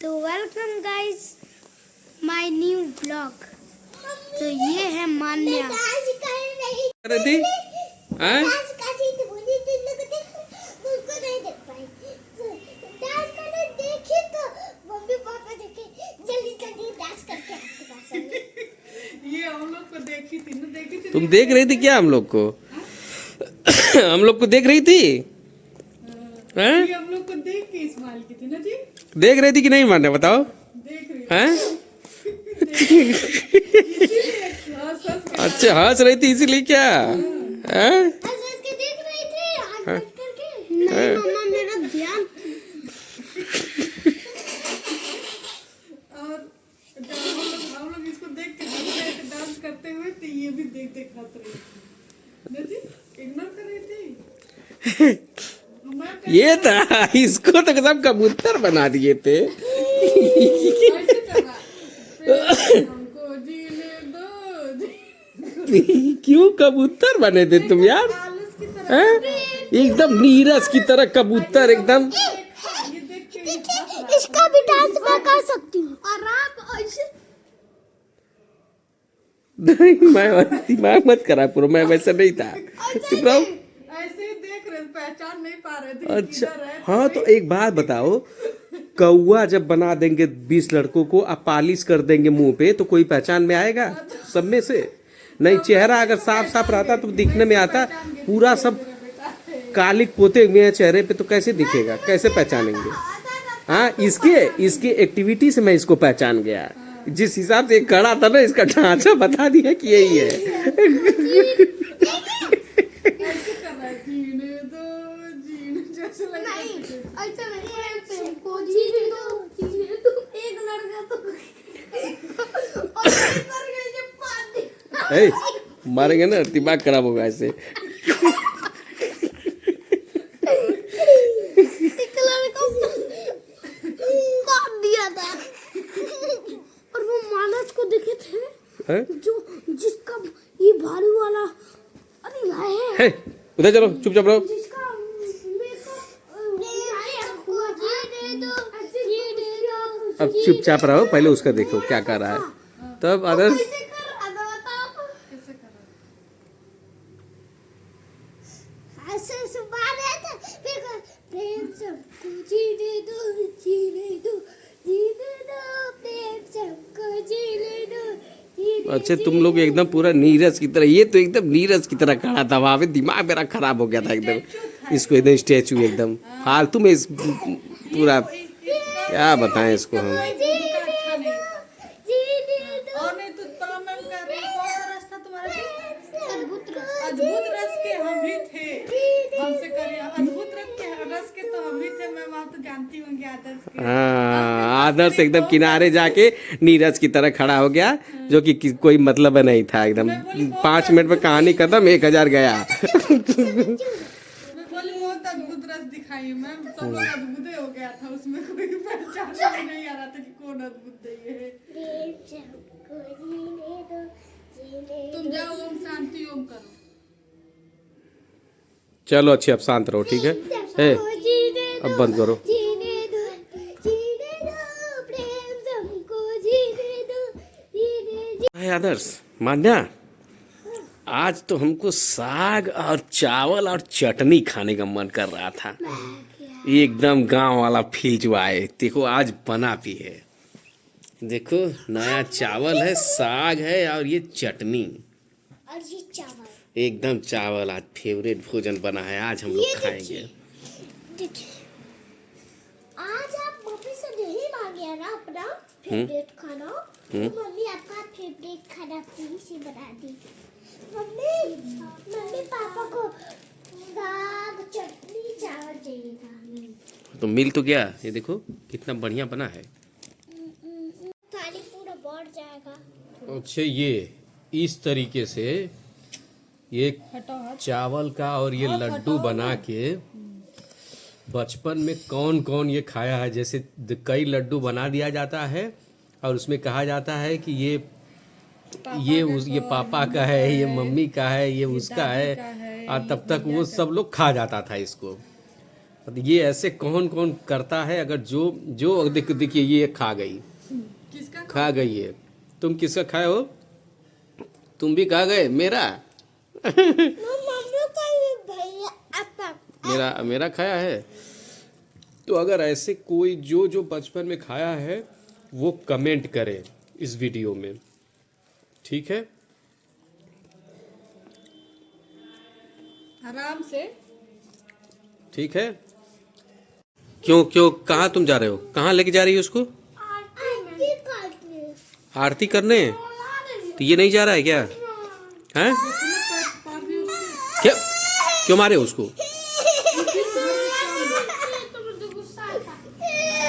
तो welcome guys my new blog. तो ये है मान्या। अरे दी हैं? ये हम लोग को देखी थी ना, देखी थी। तुम देख रही थी क्या हम लोग को? हम लोग को देख रही थी हैं? ये हम लोग को देख के स्माइल की थी ना जी। देख रही थी कि नहीं मान्या बताओ देख रही हैं? इसीलिए हंस हंस के अच्छा हंस रही थी इसीलिए क्या हैं? नहीं मम्मा मेरा ध्यान। और जब हम लोग इसको देख के हंस रहे थे डांस करते हुए, तो ये भी देख देख हंस रही थी ना जी, इग्नोर कर रही थी। ये था इसको तो सब कबूतर बना दिए थे। ऐसे करा, हमको जीने दो। क्यों कबूतर बने थे तुम यार आलस की तरह हैं? एकदम नीरस की तरह कबूतर एकदम। ये देख के ये हंस रहा। इसका भी डांस मैं कर सकती हूँ। और आप ऐसे नहीं मैं मत करा करो, मैं वैसा नहीं था। चुप रहो। ऐसे ही देख रहे, पहचान नहीं पा रहे थे कि अच्छा किधर है। हाँ तो एक बात बताओ, कौआ जब बना देंगे 20 लड़कों को, आप पालिश कर देंगे मुंह पे, तो कोई पहचान में आएगा सब में से? नहीं, चेहरा अगर साफ साफ रहता तो दिखने में आता। पूरा सब कालिक पोते हुए हैं चेहरे पे, तो कैसे दिखेगा, कैसे पहचानेंगे? हाँ इसके एक्टिविटी से मैं इसको पहचान गया। जिस हिसाब से खड़ा था ना, इसका ढांचा बता दिया कि यही है। ऐसे कर रहा है, जीने दो, जीने जैसे लग रहा है। ऐसा नहीं हमको जीने दो एक लड़का तो और मर गए ये पानी। ए, मारेंगे ना, दिमाग खराब होगा ऐसे। एक लड़का काट दिया था। और वो मानस को दिखे थे हैं? जो जिसका ये भालू वाला। अरे है हे, उधर चलो, चुपचाप रहो। जिसका अब चुपचाप रहो, पहले उसका देखो क्या कर रहा है, तब अदर। कैसे कर रहा है? ऐसे बात है तो फिर प्रेम सबको जीने दो जीने दो जीने दो प्रेम सबको जीने दो जीने अच्छा तुम लोग एकदम पूरा नीरज की तरह, ये तो एकदम नीरज की तरह खड़ा था वहां पे। दिमाग मेरा खराब हो गया था एकदम। इसको एकदम स्टैचू एकदम फालतू में इस पूरा क्या बताएं इसको हम। और नहीं तो तमाम का कौन सा रास्ता तुम्हारा जी? अद्भुत रस के हम भी थे, हमसे करिए अद्भुत रस के तो हम भी थे। मैं वहाँ तो जानती होंगी आदर्श के। हाँ आदर्श एकदम किनारे जाके नीरज की तरह खड़ा हो गया, जो कि कोई मतलब नहीं था एकदम। 5 मिनट में कहानी खत्म, 1000 गया। मैं बोली बहुत अद्भुत रस दिखाई। मैं सब लोग अद्भुत हो गया था, उसमें कोई पहचान में नहीं आ रहा था कि कौन अद्भुत है ये। तुम जाओ ओम शांति ओम करो। चलो अच्छी, अब शांत रहो ठीक है। ए, अब बंद करो। हाय आदर्श, मान्या, आज तो हमको साग और चावल और चटनी खाने का मन कर रहा था। एकदम गांव वाला फील जो आए। देखो आज बना भी है, देखो नया चावल है, साग है और ये चटनी। और ये चावल एकदम चावल आज फेवरेट भोजन बना है, आज हम लोग खाएंगे। देखिए आज आप मम्मी से नहीं मांगे ना अपना फेवरेट खाना, तो मम्मी आपका फेवरेट खाना प्लीज ही बना दी। मम्मी पापा को साग चटनी चावल चाहिए था। तो मिल तो गया, ये देखो कितना बढ़िया बना है। थाली पूरा बढ़ जाएगा। अच्छा ये इस तरीके से ये चावल का और ये लड्डू बना के बचपन में कौन कौन ये खाया है। जैसे कई लड्डू बना दिया जाता है और उसमें कहा जाता है कि ये पापा का है, ये मम्मी का है, ये उसका है, और तब तक वो सब लोग खा जाता था इसको। ये ऐसे कौन कौन करता है? अगर जो जो देखिए ये खा गई, किसका खा गई ये। तुम किसका खाए हो? तुम भी खा गए मेरा। मम्मी का ये भैया आपका मेरा खाया है। तो अगर ऐसे कोई जो जो बचपन में खाया है वो कमेंट करे इस वीडियो में, ठीक है? आराम से। ठीक है। क्यों क्यों कहाँ तुम जा रहे हो? कहाँ लेके जा रही हो उसको? आरती करने। आरती करने? तो ये नहीं जा रहा है क्या? हैं? क्या क्यों मारे उसको?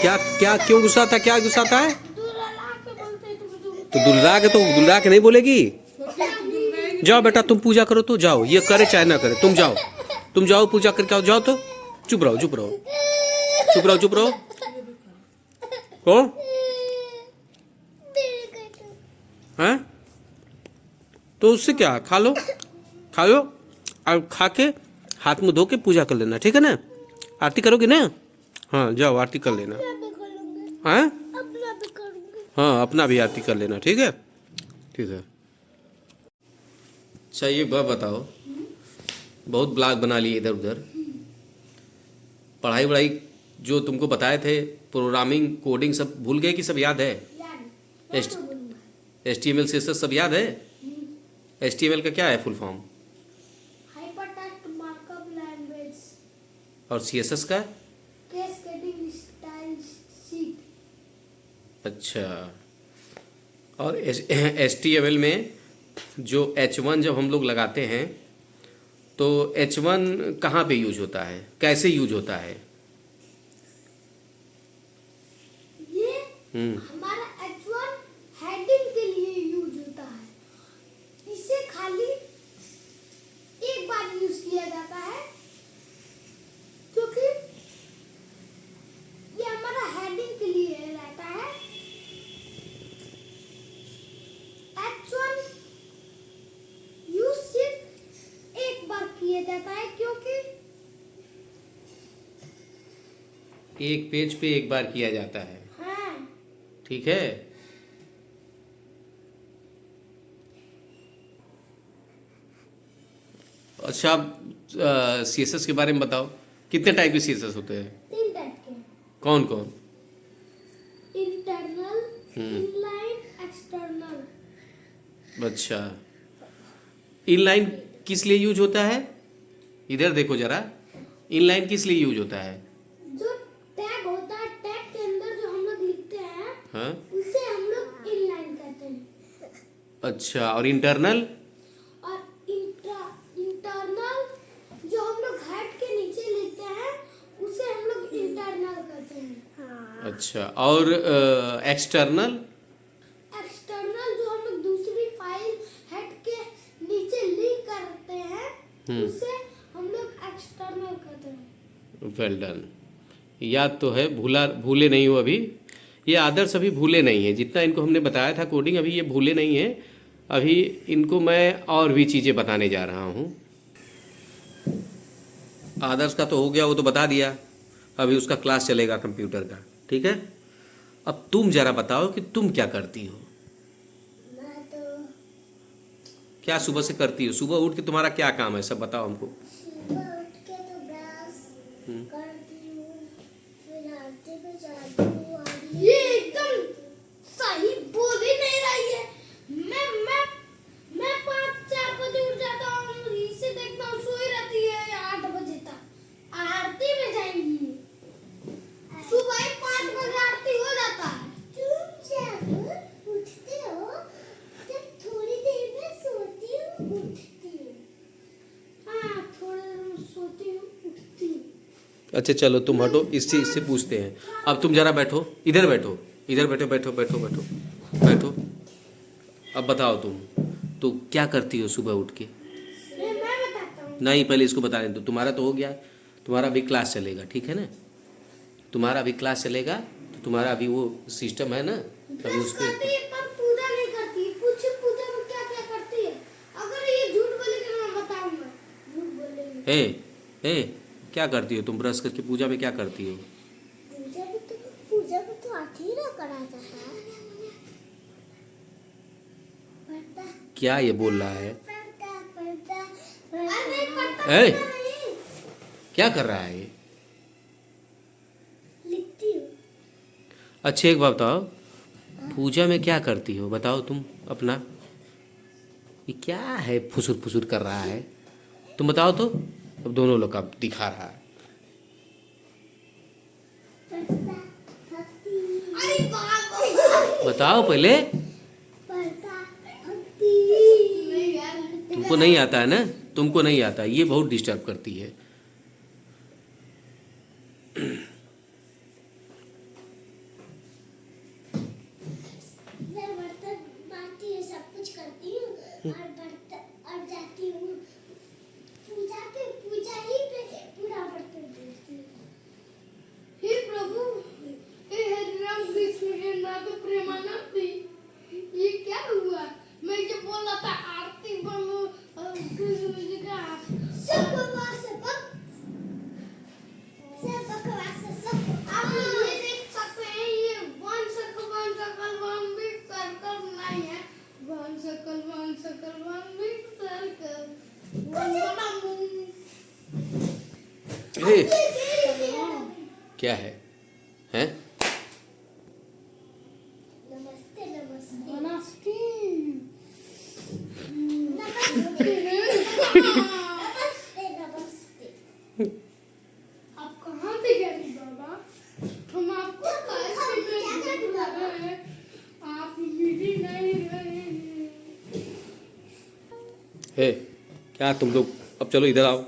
क्या क्या क्यों गुस्सा था? क्या गुस्सा था? तो दुल्हा के नहीं बोलेगी। जाओ बेटा तुम पूजा करो, तो जाओ, ये करे चाहे ना करे, तुम जाओ पूजा करके आओ, जाओ। तो चुप रहो। कौन हैं? तो उससे क्या, खा लो और खा के हाथ मुंह धो के पूजा कर लेना, ठीक है ना? आरती करोगे ना? हाँ जाओ आरती कर लेना। हैं? अपना भी करूंगी। हाँ अपना भी आरती कर लेना, ठीक है? ठीक है। अच्छा ये बताओ, बहुत ब्लॉग बना लिए इधर उधर, पढ़ाई वढ़ाई जो तुमको बताए थे, प्रोग्रामिंग कोडिंग सब भूल गए कि सब याद है? HTML CSS सब याद है? HTML का क्या है full form? Hypertext markup language. और CSS का? Cascading style sheet. अच्छा। और HTML में जो H1 जब हम लोग लगाते हैं तो H1 कहाँ पे यूज होता है, कैसे यूज होता है? ये हम्म हमारा H1 हेडिंग के लिए यूज होता है। इसे खाली एक बार यूज किया जाता है क्योंकि ये हमारा हेडिंग के लिए रहता है। H1 यूज सिर्फ एक बार किया जाता है क्योंकि एक पेज पे एक बार किया जाता है, हाँ ठीक है? अच्छा CSS के बारे में बताओ, कितने टाइप के CSS होते हैं? 3 टाइप के। कौन कौन? Internal, inline, external. अच्छा, इनलाइन किस लिए यूज होता है? इधर देखो जरा, इनलाइन किस लिए यूज होता है? जो टैग होता है, टैग के अंदर जो हम लोग लिखते हैं हाँ उसे हम लोग इनलाइन कहते हैं। अच्छा, और इंटरनल? और इंटरनल जो हम लोग हेड के नीचे लिखते हैं उसे हम लोग इंटरनल कहते हैं। अच्छा, और एक्सटर्नल? एक्सटर्नल जो हम लोग दूसरी फाइल हेड के नीचे लिंक करते हैं उसे हम लोग एक्सटर्नल कहते हैं। वेल डन, याद तो है, भूले नहीं हो अभी। ये आदर्श अभी भूले नहीं है, जितना इनको हमने बताया था कोडिंग, अभी ये भूले नहीं है। अभी इनको मैं और भी चीज़ें बताने जा रहा हूँ। आदर्श का तो हो गया, वो तो बता दिया। अभी उसका क्लास चलेगा कंप्यूटर का, ठीक है? अब तुम जरा बताओ कि तुम क्या करती हो? मैं तो क्या सुबह से करती हो? सुबह उठ के तुम्हारा क्या काम है, सब बताओ हमको। सुबह उठ के तो ब्रश करती हूँ, फिर आरती पे जाती हूँ और ये एकदम सही बोल ही नहीं रही है। मैं 5-4 बजे उठ जाता हूँ, इसे देखता हूँ सोई रहती है 8 बजे तक। आरती में जाएंगी सुबह ही 5 बजे आरती हो जाता है। तुम जब उठते हो जब थोड़ी देर में सोती हूँ उठती हूँ। हाँ थोड़ी देर में सोती हूँ उठती हूँ। अच्छा चलो तुम हटो, इससे पूछते हैं। अब तुम जरा बैठो, इधर बैठो, बैठो। अब बताओ तुम तो क्या करती हो सुबह उठ के? मैं बताता हूँ। नहीं, पहले इसको बता दें। तो तुम्हारा तो हो गया, तुम्हारा अभी क्लास चलेगा, ठीक है ना? तुम्हारा अभी क्लास चलेगा, तो तुम्हारा अभी वो सिस्टम है ना, अभी ब्रश उसको करती है पर पूजा नहीं करती। पूछे पूजा में क्या क्या करती है? अगर ये झूठ बोलेगी मैं बताऊंगा। झूठ बोलेगी। ए क्या करती हो तुम ब्रश करके? पूजा में क्या करती हो? पूजा में तो अधीरा करा जाता है। पर्दा क्या ये बोल रहा है? पर्दा पर्दा अरे पर्दा ए! नहीं क्या कर रहा है ये? लिखती हूँ। अच्छा एक बात बताओ, पूजा में क्या करती हो बताओ तुम अपना? ये क्या है फुसुर फुसुर कर रहा है? तुम बताओ तो। अब दोनों लोग का दिखा रहा है। पर्दा भक्ति अरे बाबा बताओ पहले। पर्दा भक्ति नहीं यार तुमको नहीं आता है ना? तुमको नहीं आता, ये बहुत डिस्टर्ब करती है। मैं बर्तन बांटती हूँ, सब कुछ करती हूँ और बर्तन और जाती हूँ पूजा पे, पूजा ही पे पूरा बर्तन धुलती हूँ। हे प्रभु, हे हरि राम कृष्ण के नाथ प्रेमानंद, ये क्या हुआ? मैं जो बोला था आरती बोलो कृष्ण जी का सब बकवास है, सब बकवास है सब। आप ये देख सकते हैं, ये वन सर्कल बिग सर्कल नहीं है, one circle one big circle one बड़ा मुंह। ए, क्या है? हैं? नमस्ते नमस्ते नमस्ते। नमस्ते नमस्ते। आप कहाँ पे गए थे बाबा? हम आपको कैसे में ढूंढ रहे हैं, आप मिल ही नहीं रहे हैं। हे, क्या तुम लोग? अब चलो इधर आओ।